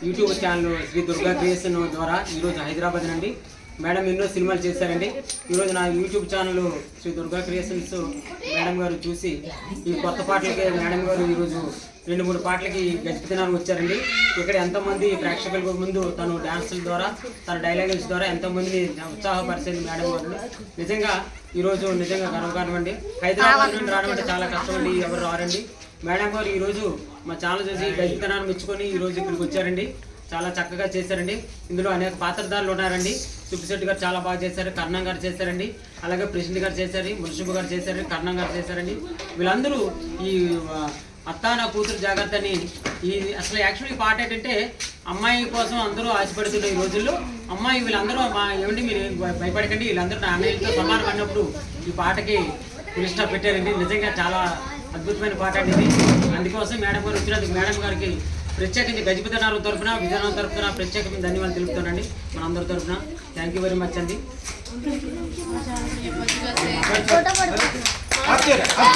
YouTube channel Shri Durga creation ద్వారా ఈరోజు హైదరాబాద్ నుండి మేడం ఎన్నో సినిమాలు చేశారండి. ఈరోజు నా YouTube channel Shri Durga creations madam గారు చూసి ఈ కొత్త పాటలకి మేడం గారు ఈరోజు 2-3 పాటలకి గజపతినారాయణ వచ్చారండి. ఇక్కడ ఎంతోమంది ప్రేక్షకుల ముందు తను డ్యాన్సుల ద్వారా తన డైలాగ్స్ ద్వారా ఎంతోమందిని ఉత్సాహపరిచింది మేడం గారు. నిజంగా ఈరోజు నిజంగా గర్వకారణం అండి. హైదరాబాద్ నుండి రావడం అంటే చాలా కష్టం అండి, ఎవరు రారండి. మేడం గారు ఈరోజు మా ఛానల్ చూసి గజపతినారాయణ మెచ్చుకొని ఈరోజు ఇక్కడికి వచ్చారండి. చాలా చక్కగా చేశారండి. ఇందులో అనేక పాత్రధారులు ఉన్నారండి. సుబ్బిశెట్టి గారు చాలా బాగా చేశారు, కర్ణం గారు చేశారండి, అలాగే ప్రెసిడెంట్ గారు చేశారు, మున్సిబు గారు చేశారు, కర్ణం గారు చేశారండి. వీళ్ళందరూ ఈ అత్తా నా కూతురు జాగ్రత్త అని ఈ అసలు యాక్చువల్లీ పాట ఏంటంటే అమ్మాయి కోసం అందరూ ఆశపడుతున్న ఈ రోజుల్లో అమ్మాయి వీళ్ళందరూ ఏమండి మీరు భయపడకండి, వీళ్ళందరూ నా అన్నయ్యలతో సమానం అన్నప్పుడు ఈ పాటకి ఫుల్ స్టాప్ పెట్టారండి. నిజంగా చాలా అద్భుతమైన పాట అండి ఇది. అందుకోసం మేడం గారు వచ్చినందుకు మేడం గారికి ప్రత్యేకించి గజపతినారాయణ తరఫున విజయనగరం తరఫున ప్రత్యేకమైన ధన్యవాదాలు తెలుపుతానండి. మనందరి తరఫున థ్యాంక్ యూ వెరీ మచ్ అండి.